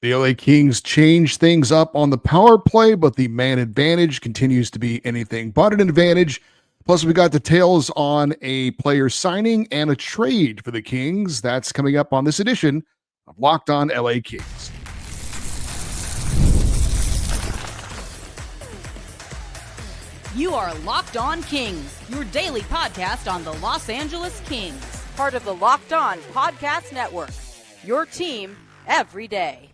The LA Kings change things up on the power play, but the man advantage continues to be anything but an advantage. Plus, we got details on a player signing and a trade for the Kings. That's coming up on this edition of Locked On LA Kings. You are Locked On Kings, your daily podcast on the Los Angeles Kings. Part of the Locked On Podcast Network, your team every day.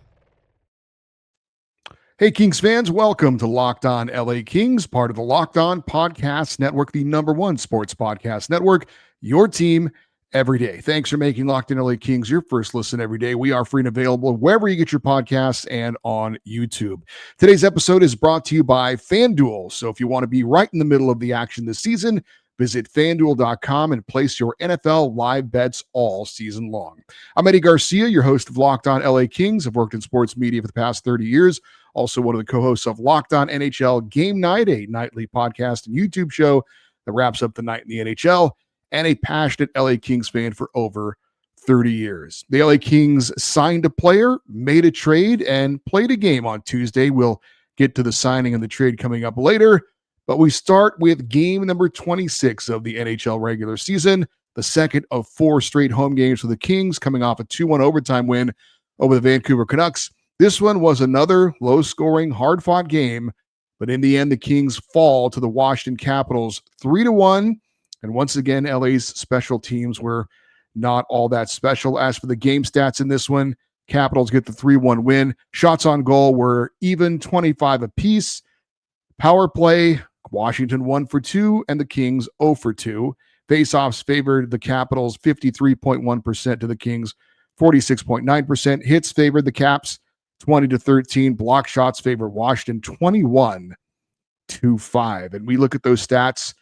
Hey, Kings fans, welcome to Locked On LA Kings, part of the Locked On Podcast Network, the #1 sports podcast network, your team every day. Thanks for making Locked On LA Kings your first listen every day. We are free and available wherever you get your podcasts and on YouTube. Today's episode is brought to you by FanDuel. So if you want to be right in the middle of the action this season, visit FanDuel.com and place your NFL live bets all season long. I'm Eddie Garcia, your host of Locked On LA Kings. I've worked in sports media for the past 30 years. Also one of the co-hosts of Locked On NHL Game Night, a nightly podcast and YouTube show that wraps up the night in the NHL, and a passionate LA Kings fan for over 30 years. The LA Kings signed a player, made a trade, and played a game on Tuesday. We'll get to the signing and the trade coming up later, but we start with game number 26 of the NHL regular season, the second of 4 straight home games for the Kings, coming off a 2-1 overtime win over the Vancouver Canucks. This one was another low-scoring, hard-fought game, but in the end, the Kings fall to the Washington Capitals 3-1, and once again, LA's special teams were not all that special. As for the game stats in this one, Capitals get the 3-1 win. Shots on goal were even 25 apiece. Power play, Washington 1 for 2, and the Kings 0 for 2. Faceoffs favored the Capitals 53.1% to the Kings 46.9%. Hits favored the Caps 20-13. Block shots favor Washington 21-5. And we look at those stats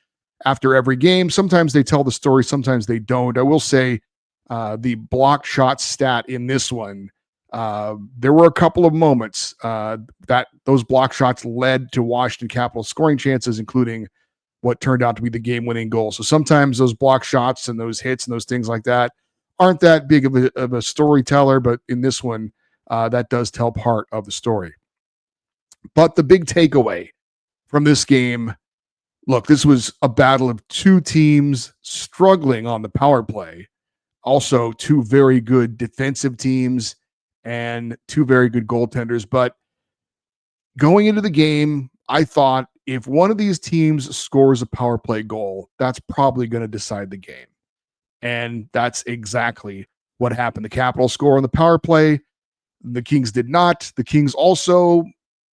after every game. Sometimes they tell the story, sometimes they don't. I will say the block shot stat in this one, there were a couple of moments that those block shots led to Washington Capitals scoring chances, including what turned out to be the game-winning goal. So sometimes those block shots and those hits and those things like that aren't that big of a storyteller, but in this one, that does tell part of the story. But the big takeaway from this game, look, this was a battle of two teams struggling on the power play. Also, two very good defensive teams and two very good goaltenders. But going into the game, I thought if one of these teams scores a power play goal, that's probably going to decide the game. And that's exactly what happened. The Capitals score on the power play. The Kings did not. The Kings also,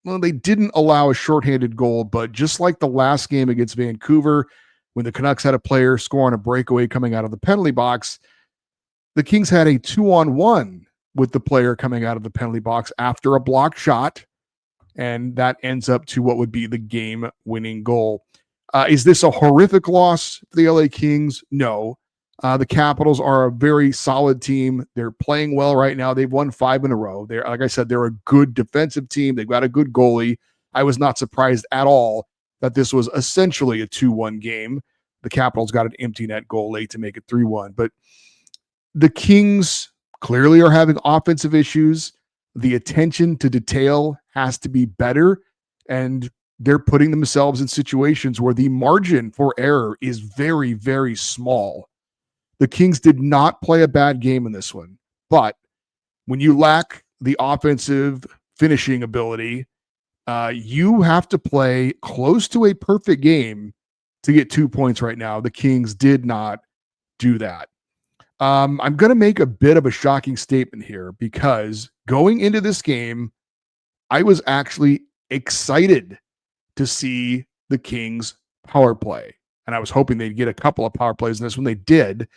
well, they didn't allow a shorthanded goal, but just like the last game against Vancouver, when the Canucks had a player score on a breakaway coming out of the penalty box, the Kings had a 2-on-1 with the player coming out of the penalty box after a blocked shot, and that ends up to what would be the game-winning goal. Is this a horrific loss for the LA Kings? No. The Capitals are a very solid team. They're playing well right now. They've won 5 in a row. They're, like I said, they're a good defensive team. They've got a good goalie. I was not surprised at all that this was essentially a 2-1 game. The Capitals got an empty net goal late to make it 3-1. But the Kings clearly are having offensive issues. The attention to detail has to be better, and they're putting themselves in situations where the margin for error is very, very small. The Kings did not play a bad game in this one, but when you lack the offensive finishing ability, you have to play close to a perfect game to get 2 points right now. The Kings did not do that. I'm going to make a bit of a shocking statement here because going into this game, I was actually excited to see the Kings power play. And I was hoping they'd get a couple of power plays in this when they did.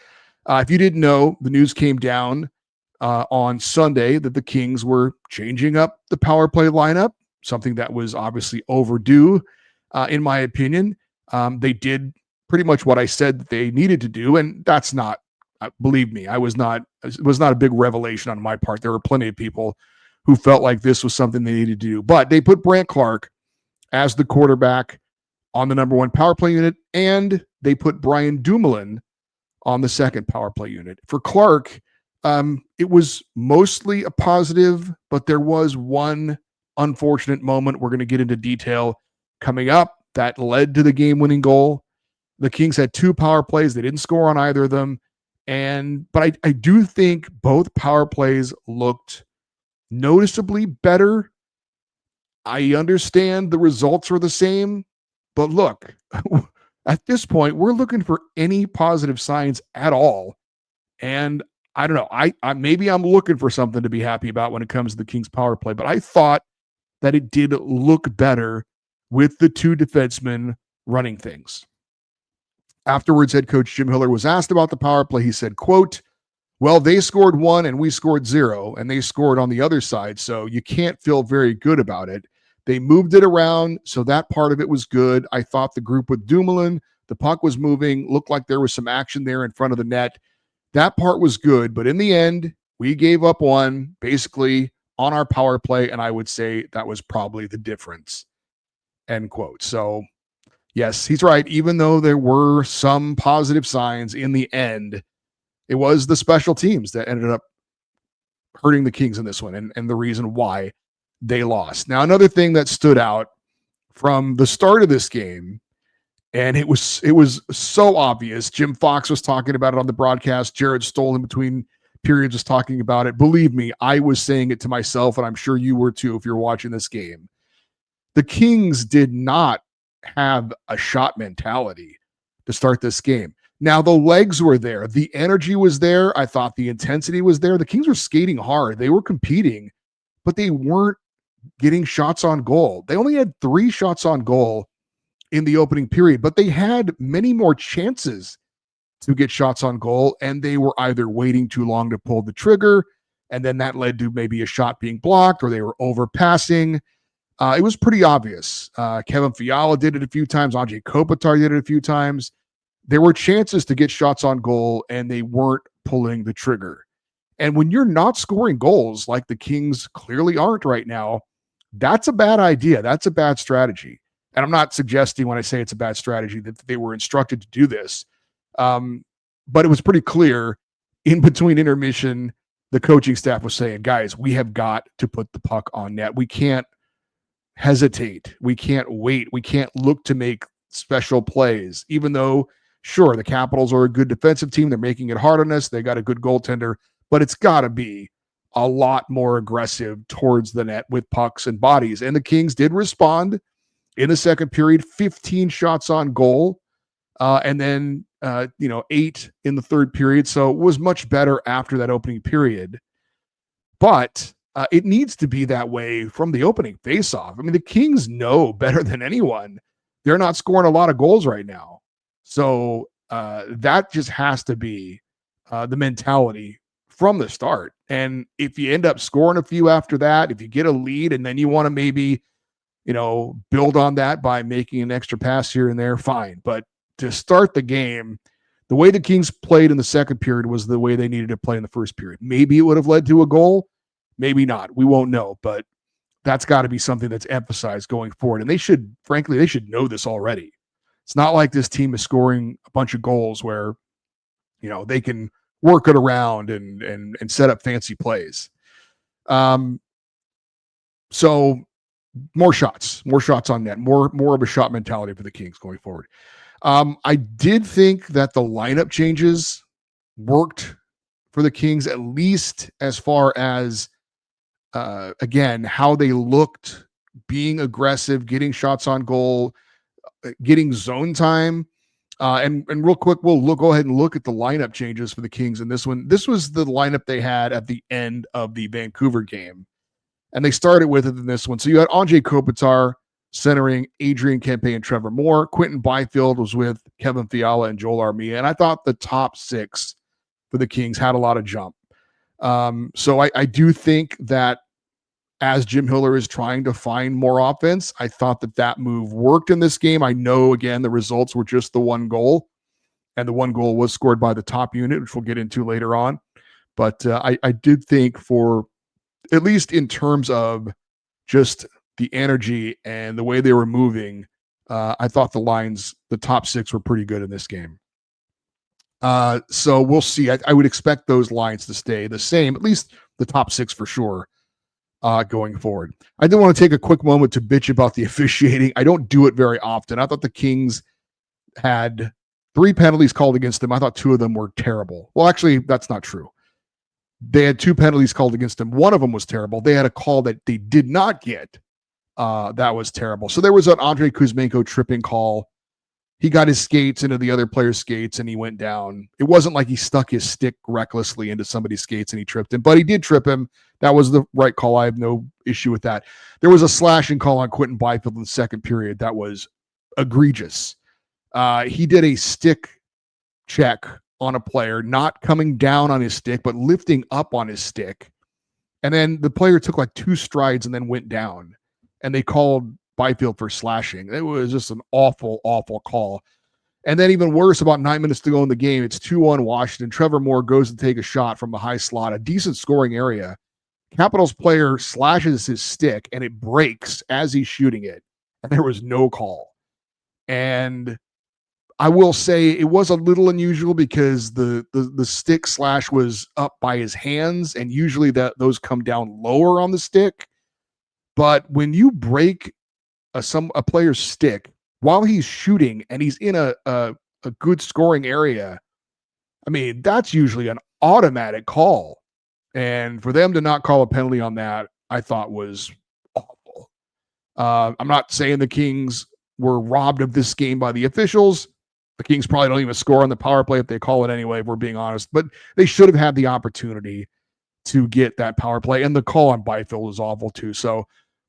If you didn't know, the news came down on Sunday that the Kings were changing up the power play lineup, something that was obviously overdue, in my opinion. They did pretty much what I said that they needed to do, and that's not, believe me, it was not a big revelation on my part. There were plenty of people who felt like this was something they needed to do. But they put Brandt Clarke as the quarterback on the #1 power play unit, and they put Brian Dumoulin on the second power play unit. For Clarke, It was mostly a positive, but there was one unfortunate moment we're going to get into detail coming up that led to the game-winning goal. The Kings had 2 power plays. They didn't score on either of them. But I do think both power plays looked noticeably better. I understand the results are the same, but look, at this point, we're looking for any positive signs at all. And I don't know. I maybe I'm looking for something to be happy about when it comes to the Kings power play, but I thought that it did look better with the 2 defensemen running things. Afterwards, head coach Jim Hiller was asked about the power play. He said, quote, "Well, they scored 1 and we scored 0, and they scored on the other side, so you can't feel very good about it. They moved it around, so that part of it was good. I thought the group with Dumoulin, the puck was moving, looked like there was some action there in front of the net. That part was good, but in the end, we gave up 1 basically on our power play, and I would say that was probably the difference." End quote. So yes, he's right. Even though there were some positive signs in the end, it was the special teams that ended up hurting the Kings in this one and the reason why they lost. Now, another thing that stood out from the start of this game, and it was so obvious. Jim Fox was talking about it on the broadcast. Jared Stoll in between periods was talking about it. Believe me, I was saying it to myself, and I'm sure you were too if you're watching this game. The Kings did not have a shot mentality to start this game. Now, the legs were there. The energy was there. I thought the intensity was there. The Kings were skating hard. They were competing, but they weren't getting shots on goal. They only had 3 shots on goal in the opening period, but they had many more chances to get shots on goal, and they were either waiting too long to pull the trigger, and then that led to maybe a shot being blocked, or they were overpassing. It was pretty obvious. Kevin Fiala did it a few times. Andrei Kopitar did it a few times. There were chances to get shots on goal, and they weren't pulling the trigger. And when you're not scoring goals like the Kings clearly aren't right now, that's a bad idea. That's a bad strategy. And I'm not suggesting when I say it's a bad strategy that they were instructed to do this. But it was pretty clear in between intermission, the coaching staff was saying, guys, we have got to put the puck on net. We can't hesitate. We can't wait. We can't look to make special plays, even though, sure, the Capitals are a good defensive team. They're making it hard on us. They got a good goaltender, but it's got to be a lot more aggressive towards the net with pucks and bodies. And the Kings did respond in the second period, 15 shots on goal, and then 8 in the third period. So it was much better after that opening period. But it needs to be that way from the opening faceoff. I mean, the Kings know better than anyone. They're not scoring a lot of goals right now. So that just has to be the mentality from the start. And if you end up scoring a few after that, if you get a lead and then you want to maybe, build on that by making an extra pass here and there, fine. But to start the game, the way the Kings played in the second period was the way they needed to play in the first period. Maybe it would have led to a goal. Maybe not. We won't know. But that's got to be something that's emphasized going forward. And they should know this already. It's not like this team is scoring a bunch of goals where, they can work it around and set up fancy plays. So more shots on net, more of a shot mentality for the Kings going forward. I did think that the lineup changes worked for the Kings, at least as far as, again, how they looked, being aggressive, getting shots on goal, getting zone time. And real quick, we'll go ahead and look at the lineup changes for the Kings in this one. This was the lineup they had at the end of the Vancouver game, and they started with it in this one. So you had Andrei Kopitar centering Adrian Kempe and Trevor Moore. Quentin Byfield was with Kevin Fiala and Joel Armia, and I thought the top 6 for the Kings had a lot of jump. So I do think that as Jim Hiller is trying to find more offense, I thought that move worked in this game. I know, again, the results were just the 1 goal, and the 1 goal was scored by the top unit, which we'll get into later on. But I did think, for at least in terms of just the energy and the way they were moving, I thought the top 6 were pretty good in this game. So we'll see. I would expect those lines to stay the same, at least the top 6 for sure, going forward. I do want to take a quick moment to bitch about the officiating. I don't do it very often. I thought the Kings had 3 penalties called against them. I thought 2 of them were terrible. Well, actually, that's not true. They had 2 penalties called against them. One of them was terrible. They had a call that they did not get. That was terrible. So there was an Andrei Kuzmenko tripping call. He got his skates into the other player's skates and he went down. It wasn't like he stuck his stick recklessly into somebody's skates and he tripped him, but he did trip him. That was the right call. I have no issue with that. There was a slashing call on Quentin Byfield in the second period. That was egregious. He did a stick check on a player, not coming down on his stick, but lifting up on his stick. And then the player took like 2 strides and then went down. And they called Byfield for slashing. It was just an awful, awful call. And then even worse, about 9 minutes to go in the game, it's 2-1 Washington. Trevor Moore goes to take a shot from the high slot, a decent scoring area. Capitals player slashes his stick and it breaks as he's shooting it. And there was no call. And I will say it was a little unusual because the stick slash was up by his hands, and usually those come down lower on the stick. But when you break a player's stick while he's shooting and he's in a good scoring area, I mean, that's usually an automatic call. And for them to not call a penalty on that, I thought was awful. I'm not saying the Kings were robbed of this game by the officials. The Kings probably don't even score on the power play if they call it anyway, if we're being honest. But they should have had the opportunity to get that power play. And the call on Byfield was awful too. So,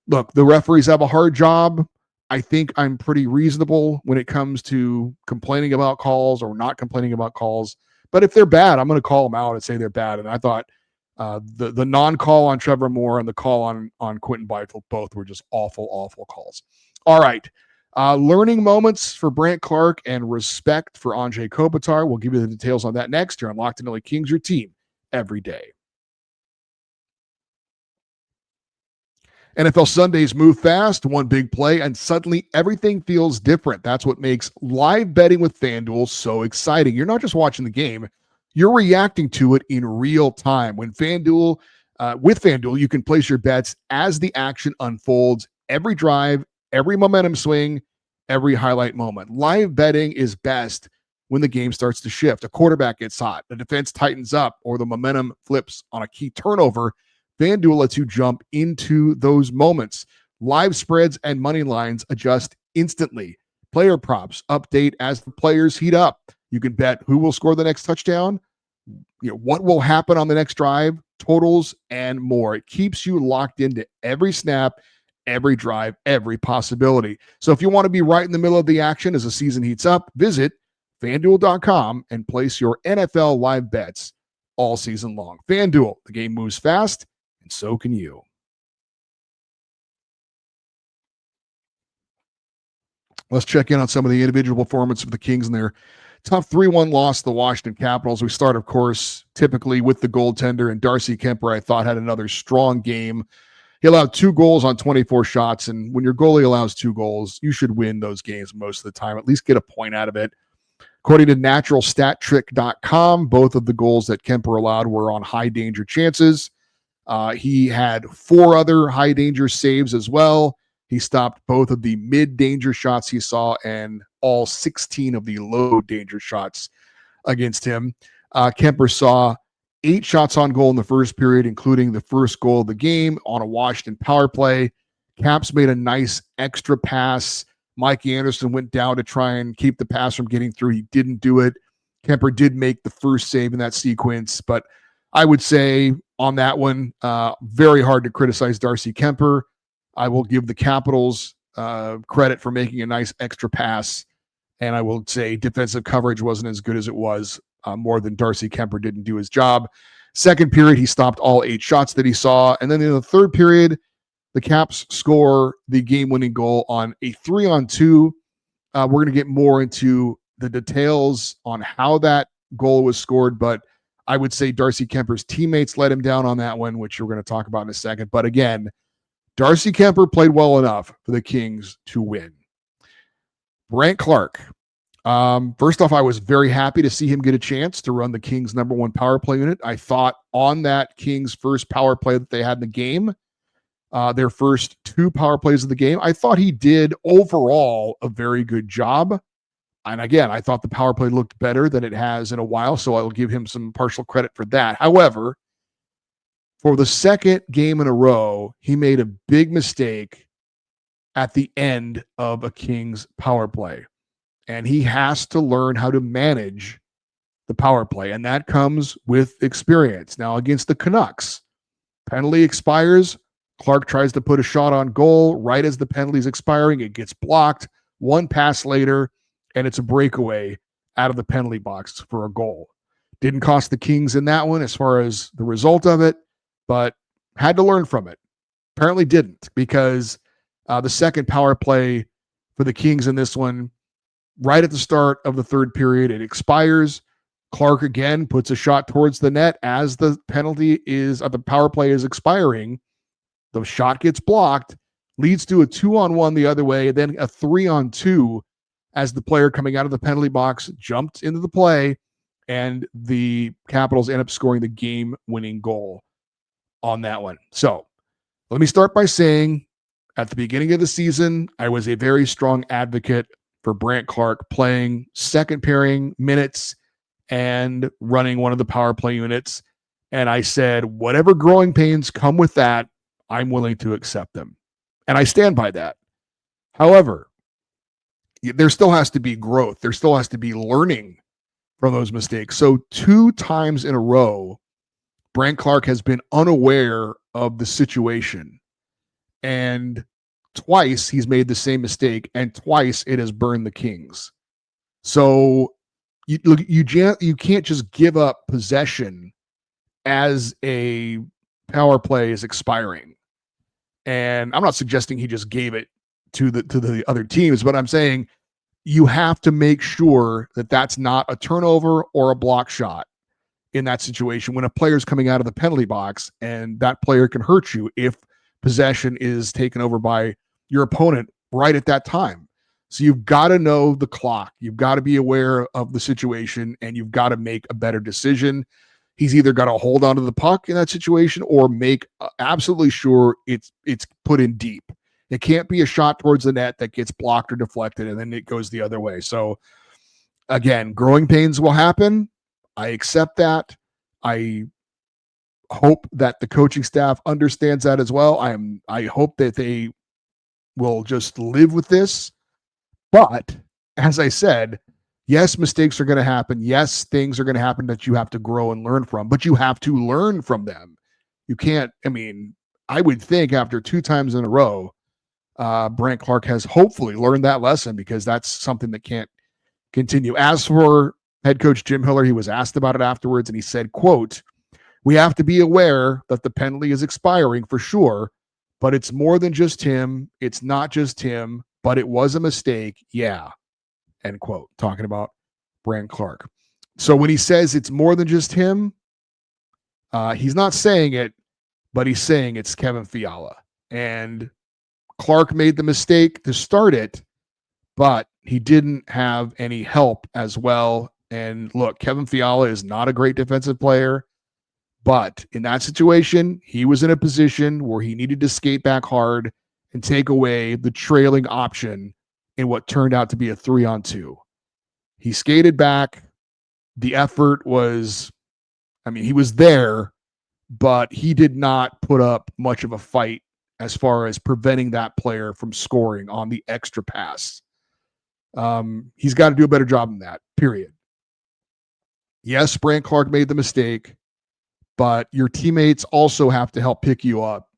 look, the referees have a hard job. I think I'm pretty reasonable when it comes to complaining about calls or not complaining about calls. But if they're bad, I'm going to call them out and say they're bad. And I thought the non-call on Trevor Moore and the call on Quentin Byfield both were just awful, awful calls. All right. Learning moments for Brandt Clarke and respect for Anze Kopitar. We'll give you the details on that next here on Locked On LA Kings, your team every day. NFL Sundays move fast, one big play, and suddenly everything feels different. That's what makes live betting with FanDuel so exciting. You're not just watching the game, you're reacting to it in real time. With FanDuel, you can place your bets as the action unfolds, every drive, every momentum swing, every highlight moment. Live betting is best when the game starts to shift. A quarterback gets hot, the defense tightens up, or the momentum flips on a key turnover. FanDuel lets you jump into those moments. Live spreads and money lines adjust instantly. Player props update as the players heat up. You can bet who will score the next touchdown, what will happen on the next drive, totals, and more. It keeps you locked into every snap, every drive, every possibility. So if you want to be right in the middle of the action as the season heats up, visit FanDuel.com and place your NFL live bets all season long. FanDuel, the game moves fast, and so can you. Let's check in on some of the individual performance of the Kings in their tough 3-1 loss to the Washington Capitals. We start, of course, typically with the goaltender, and Darcy Kemper, I thought, had another strong game. He allowed 2 goals on 24 shots, and when your goalie allows 2 goals, you should win those games most of the time, at least get a point out of it. According to naturalstattrick.com, both of the goals that Kemper allowed were on high-danger chances. He had 4 other high-danger saves as well. He stopped both of the mid-danger shots he saw and all 16 of the low-danger shots against him. Kemper saw 8 shots on goal in the first period, including the first goal of the game on a Washington power play. Caps made a nice extra pass. Mikey Anderson went down to try and keep the pass from getting through. He didn't do it. Kemper did make the first save in that sequence, but I would say on that one, very hard to criticize Darcy Kemper. I will give the Capitals credit for making a nice extra pass, and I will say defensive coverage wasn't as good as it was, more than Darcy Kemper didn't do his job. Second period, he stopped all 8 shots that he saw, and then in the third period, the Caps score the game-winning goal on a 3-on-2. We're going to get more into the details on how that goal was scored, but I would say Darcy Kemper's teammates let him down on that one, which we're going to talk about in a second. But again, Darcy Kemper played well enough for the Kings to win. Brandt Clarke. First off, I was very happy to see him get a chance to run the Kings' number one power play unit. I thought on that Kings' first power play that they had in the game, their first two power plays of the game, I thought he did overall a very good job. And again, I thought the power play looked better than it has in a while, so I will give him some partial credit for that. However, for the second game in a row, he made a big mistake at the end of a Kings power play. And he has to learn how to manage the power play, and that comes with experience. Now, against the Canucks, penalty expires. Clarke tries to put a shot on goal. Right as the penalty is expiring, it gets blocked. One pass later, and it's a breakaway out of the penalty box for a goal. Didn't cost the Kings in that one as far as the result of it, but had to learn from it. Apparently didn't, because the second power play for the Kings in this one, right at the start of the third period, it expires. Clarke again puts a shot towards the net as the penalty is, the power play is expiring. The shot gets blocked, leads to a 2-on-1 the other way, then a 3-on-2 as the player coming out of the penalty box jumped into the play, and the Capitals end up scoring the game-winning goal on that one. So let me start by saying, at the beginning of the season, I was a very strong advocate for Brandt Clarke playing second pairing minutes and running one of the power play units. And I said, whatever growing pains come with that, I'm willing to accept them. And I stand by that. However, there still has to be growth. There still has to be learning from those mistakes. So 2 times in a row, Brandt Clarke has been unaware of the situation. And twice he's made the same mistake, and twice it has burned the Kings. So you can't just give up possession as a power play is expiring. And I'm not suggesting he just gave it to the other teams, but I'm saying you have to make sure that that's not a turnover or a block shot in that situation when a player's coming out of the penalty box, and that player can hurt you if possession is taken over by your opponent right at that time. So you've got to know the clock. You've got to be aware of the situation, and you've got to make a better decision. He's either got to hold on to the puck in that situation or make absolutely sure it's put in deep. It can't be a shot towards the net that gets blocked or deflected and then it goes the other way. So again, growing pains will happen. I accept that. I hope that the coaching staff understands that as well. I hope that they will just live with this. But as I said, yes, mistakes are going to happen. Yes, things are going to happen that you have to grow and learn from, but you have to learn from them. You can't, I would think after 2 times in a row, Brandt Clarke has hopefully learned that lesson, because that's something that can't continue. As for head coach Jim Hiller, he was asked about it afterwards, and he said, quote, "We have to be aware that the penalty is expiring for sure, but it's more than just him. It's not just him, but it was a mistake. Yeah." End quote. Talking about Brandt Clarke. So when he says it's more than just him, he's not saying it, but he's saying it's Kevin Fiala. And Clarke made the mistake to start it, but he didn't have any help as well. And look, Kevin Fiala is not a great defensive player, but in that situation, he was in a position where he needed to skate back hard and take away the trailing option in what turned out to be a 3-on-2. He skated back. The effort was, he was there, but he did not put up much of a fight as far as preventing that player from scoring on the extra pass. He's got to do a better job than that, period. Yes, Brandt Clarke made the mistake, but your teammates also have to help pick you up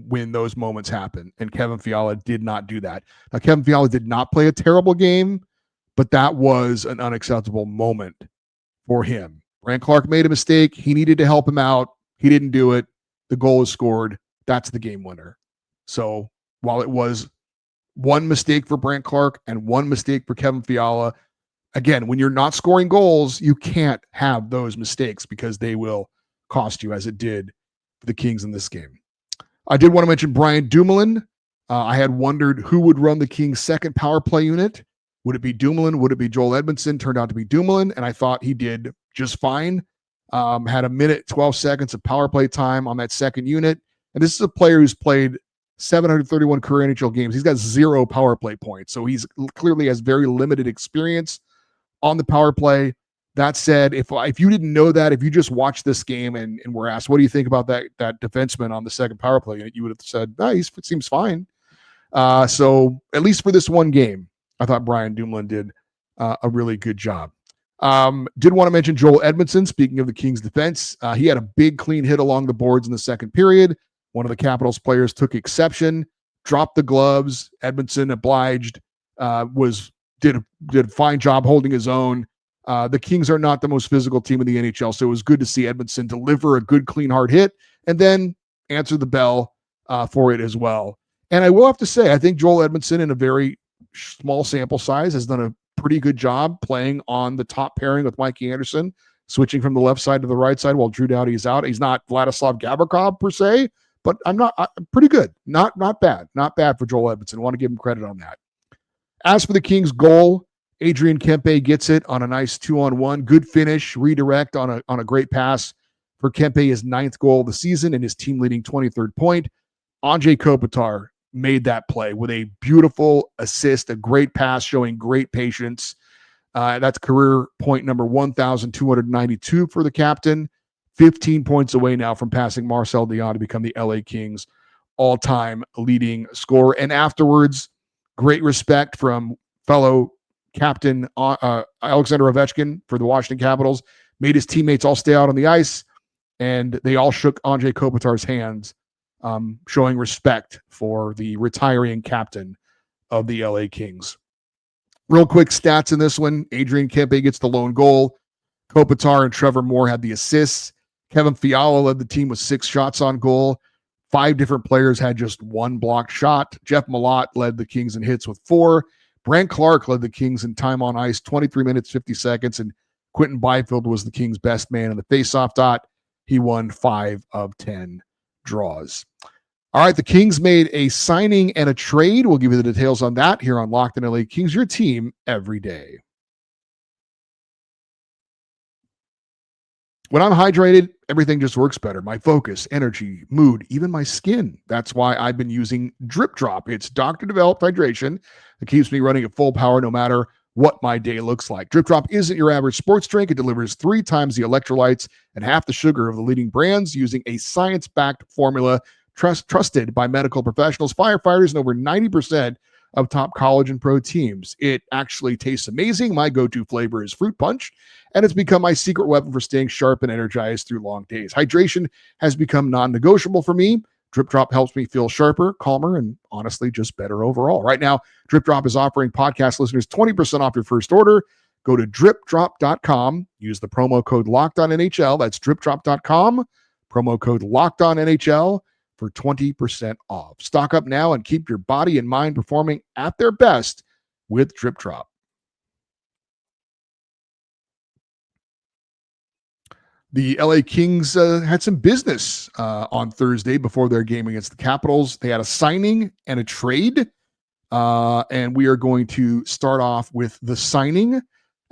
when those moments happen, and Kevin Fiala did not do that. Now, Kevin Fiala did not play a terrible game, but that was an unacceptable moment for him. Brandt Clarke made a mistake. He needed to help him out. He didn't do it. The goal is scored. That's the game winner. So while it was one mistake for Brandt Clarke and one mistake for Kevin Fiala, again, when you're not scoring goals, you can't have those mistakes, because they will cost you, as it did for the Kings in this game. I did want to mention Brian Dumoulin. I had wondered who would run the Kings' second power play unit Would it be Dumoulin? Would it be Joel Edmondson? Turned out to be Dumoulin, and I thought he did just fine. Had a minute, 12 seconds of power play time on that second unit. And this is a player who's played 731 career NHL games. He's got 0 power play points. So he's clearly has very limited experience on the power play. That said, if you didn't know that, if you just watched this game and were asked, what do you think about that defenseman on the second power play unit, you would have said, it seems fine. So at least for this one game, I thought Brian Dumoulin did a really good job. Did want to mention Joel Edmondson. Speaking of the Kings defense, he had a big clean hit along the boards in the second period. One of the Capitals players took exception, dropped the gloves. Edmondson obliged, did a fine job holding his own. The Kings are not the most physical team in the NHL, so it was good to see Edmondson deliver a good, clean, hard hit and then answer the bell for it as well. And I will have to say, I think Joel Edmondson, in a very small sample size, has done a pretty good job playing on the top pairing with Mikey Anderson, switching from the left side to the right side while Drew Doughty is out. He's not Vladislav Gavrikov per se, but I'm pretty good. Not bad. Not bad for Joel Edmondson. I want to give him credit on that. As for the Kings' goal, Adrian Kempe gets it on a nice 2-on-1. Good finish, redirect on a great pass for Kempe, his 9th goal of the season and his team-leading 23rd point. Anze Kopitar made that play with a beautiful assist, a great pass showing great patience. That's career point number 1,292 for the captain. 15 points away now from passing Marcel Dion to become the LA Kings all-time leading scorer. And great respect from fellow captain Alexander Ovechkin for the Washington Capitals. Made his teammates all stay out on the ice, and they all shook Anze Kopitar's hands, showing respect for the retiring captain of the LA Kings. Real quick stats in this one. Adrian Kempe gets the lone goal. Kopitar and Trevor Moore had the assists. Kevin Fiala led the team with 6 shots on goal. 5 different players had just 1 blocked shot. Jeff Malott led the Kings in hits with 4. Brandt Clarke led the Kings in time on ice, 23 minutes, 50 seconds. And Quentin Byfield was the Kings' best man in the faceoff dot. He won 5 of 10 draws. All right, the Kings made a signing and a trade. We'll give you the details on that here on Locked On LA Kings, your team every day. When I'm hydrated, everything just works better. My focus, energy, mood, even my skin. That's why I've been using DripDrop. It's doctor-developed hydration that keeps me running at full power no matter what my day looks like. DripDrop isn't your average sports drink. It delivers 3 times the electrolytes and half the sugar of the leading brands using a science-backed formula trusted by medical professionals, firefighters, and over 90% of top college and pro teams. It actually tastes amazing. My go-to flavor is fruit punch, and it's become my secret weapon for staying sharp and energized through long days. Hydration has become non-negotiable for me. DripDrop helps me feel sharper, calmer, and honestly, just better overall. Right now, DripDrop is offering podcast listeners 20% off your first order. Go to DripDrop.com. Use the promo code LOCKEDONNHL. That's DripDrop.com. Promo code LOCKEDONNHL for 20% off. Stock up now and keep your body and mind performing at their best with DripDrop. The LA Kings had some business on Thursday before their game against the Capitals. They had a signing and a trade, and we are going to start off with the signing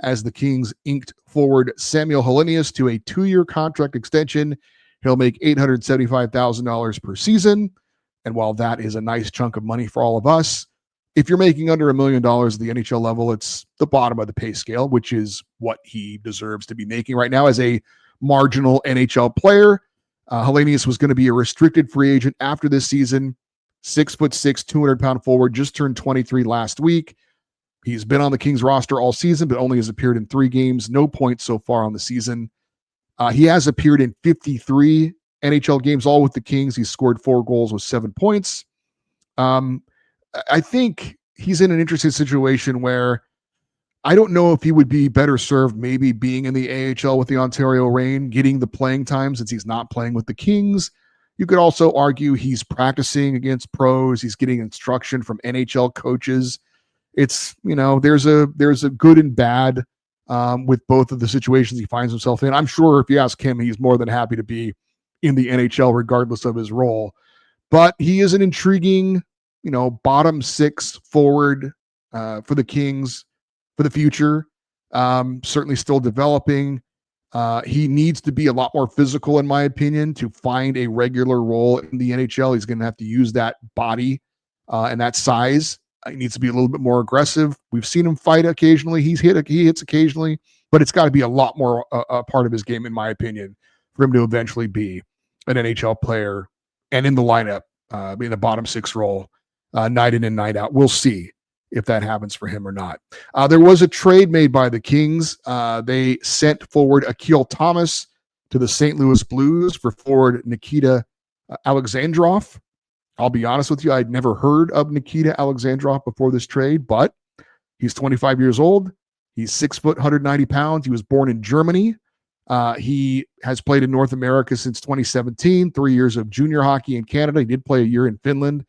as the Kings inked forward Samuel Helenius to a 2-year contract extension. He'll make $875,000 per season, and while that is a nice chunk of money for all of us, if you're making under $1 million at the NHL level, it's the bottom of the pay scale, which is what he deserves to be making right now as a marginal NHL player. Helenius was going to be a restricted free agent after this season. 6'6", 200-pound forward, just turned 23 last week. He's been on the Kings roster all season, but only has appeared in 3 games. No points so far on the season. He has appeared in 53 NHL games, all with the Kings. He's scored 4 goals with 7 points. I think he's in an interesting situation where I don't know if he would be better served maybe being in the AHL with the Ontario Reign, getting the playing time since he's not playing with the Kings. You could also argue he's practicing against pros. He's getting instruction from NHL coaches. It's, there's a good and bad with both of the situations he finds himself in. I'm sure if you ask him, he's more than happy to be in the NHL regardless of his role. But he is an intriguing, bottom 6 forward for the Kings. for the future. Certainly still developing. He needs to be a lot more physical, in my opinion, to find a regular role in the NHL. He's going to have to use that body and that size. He needs to be a little bit more aggressive. We've seen him fight occasionally. He hits occasionally, but it's got to be a lot more a part of his game, in my opinion, for him to eventually be an NHL player and in the lineup, in the bottom six role, night in and night out. We'll see if that happens for him or not. There was a trade made by the Kings. They sent forward Akil Thomas to the St. Louis Blues for forward Nikita Alexandrov. I'll be honest with you, I'd never heard of Nikita Alexandrov before this trade, but he's 25 years old. He's 6 foot, 190 pounds. He was born in Germany. He has played in North America since 2017, 3 years of junior hockey in Canada. He did play a year in Finland.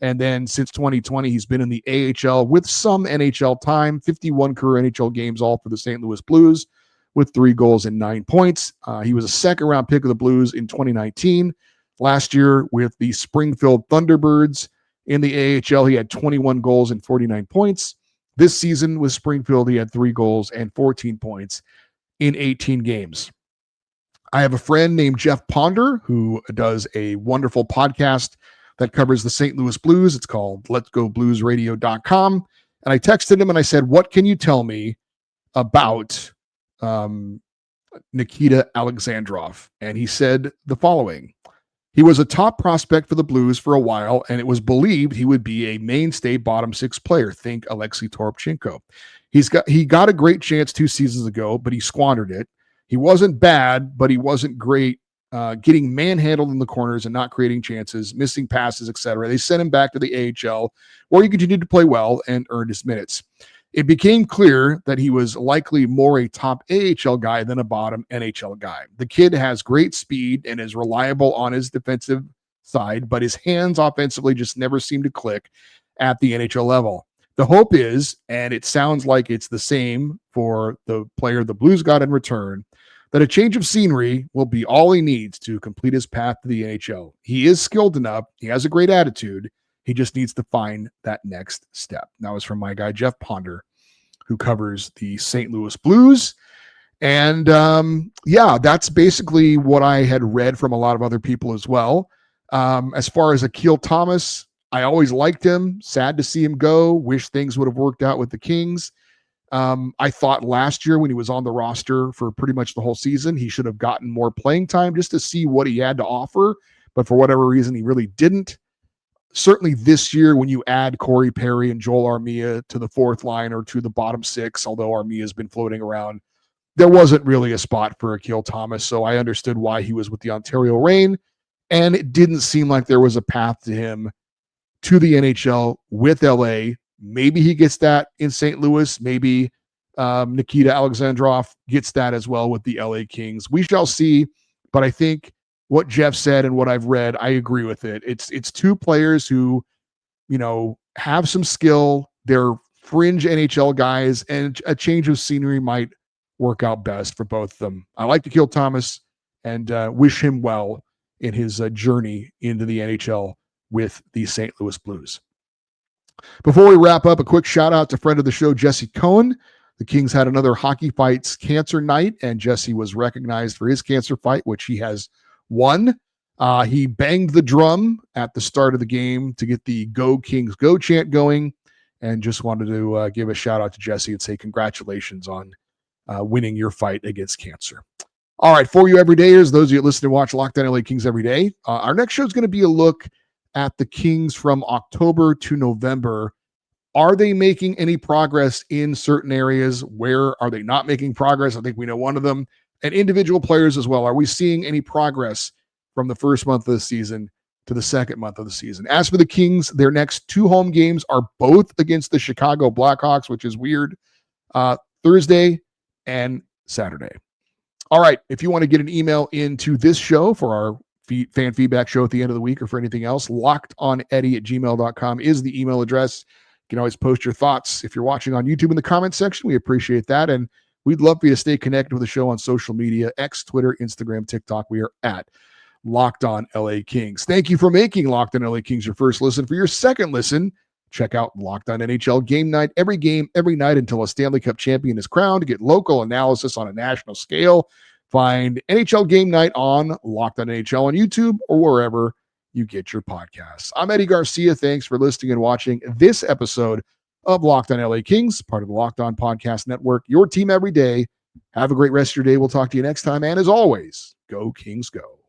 And then since 2020, he's been in the AHL with some NHL time, 51 career NHL games, all for the St. Louis Blues, with 3 goals and 9 points. He was a second-round pick of the Blues in 2019. Last year with the Springfield Thunderbirds in the AHL, he had 21 goals and 49 points. This season with Springfield, he had 3 goals and 14 points in 18 games. I have a friend named Jeff Ponder who does a wonderful podcast that covers the St. Louis Blues. It's called letsgobluesradio.com. And I texted him and I said, what can you tell me about Nikita Alexandrov? And he said the following. He was a top prospect for the Blues for a while, and it was believed he would be a mainstay bottom six player. Think Alexei Toropchenko. He got a great chance 2 seasons ago, but he squandered it. He wasn't bad, but he wasn't great, getting manhandled in the corners and not creating chances, missing passes, etc. They sent him back to the AHL, where he continued to play well and earned his minutes. It became clear that he was likely more a top AHL guy than a bottom NHL guy. The kid has great speed and is reliable on his defensive side, but his hands offensively just never seem to click at the NHL level. The hope is, and it sounds like it's the same for the player the Blues got in return, that a change of scenery will be all he needs to complete his path to the NHL. He is skilled enough. He has a great attitude. He just needs to find that next step. That was from my guy, Jeff Ponder, who covers the St. Louis Blues. And that's basically what I had read from a lot of other people as well. As far as Akil Thomas, I always liked him. Sad to see him go. Wish things would have worked out with the Kings. I thought last year when he was on the roster for pretty much the whole season, he should have gotten more playing time just to see what he had to offer. But for whatever reason, he really didn't. Certainly this year, when you add Corey Perry and Joel Armia to the fourth line or to the bottom six, although Armia has been floating around, there wasn't really a spot for Akil Thomas. So I understood why he was with the Ontario Reign. And it didn't seem like there was a path to him to the NHL with LA. Maybe he gets that in St. Louis. Maybe Nikita Alexandrov gets that as well with the LA Kings. We shall see. But I think what Jeff said and what I've read, I agree with it. It's 2 players who, have some skill. They're fringe NHL guys, and a change of scenery might work out best for both of them. I like to kill Thomas and wish him well in his journey into the NHL with the St. Louis Blues. Before we wrap up, a quick shout out to friend of the show, Jesse Cohn. The Kings had another Hockey Fights cancer night, and Jesse was recognized for his cancer fight, which he has won. He banged the drum at the start of the game to get the Go Kings Go chant going, and just wanted to give a shout out to Jesse and say congratulations on winning your fight against cancer. All right, for you everydayers, those of you that listen to watch Locked On LA Kings every day, our next show is going to be a look at the Kings from October to November. Are they making any progress in certain areas? Where are they not making progress? I think we know one of them. And individual players as well. Are we seeing any progress from the first month of the season to the second month of the season? As for the Kings, their next 2 home games are both against the Chicago Blackhawks, which is weird, Thursday and Saturday. All right, if you want to get an email into this show for our fan feedback show at the end of the week or for anything else, lockedoneddie@gmail.com is the email address. You can always post your thoughts if you're watching on YouTube in the comment section. We appreciate that. And we'd love for you to stay connected with the show on social media, X, Twitter, Instagram, TikTok. We are at Locked On LA Kings. Thank you for making Locked On LA Kings your first listen. For your second listen, Check out Locked On NHL Game Night every game, every night until a Stanley Cup champion is crowned. To get local analysis on a national scale, find NHL Game Night on Locked On NHL on YouTube or wherever you get your podcasts. I'm Eddie Garcia. Thanks for listening and watching this episode of Locked On LA Kings, part of the Locked On Podcast Network, your team every day. Have a great rest of your day. We'll talk to you next time. And as always, go Kings, go.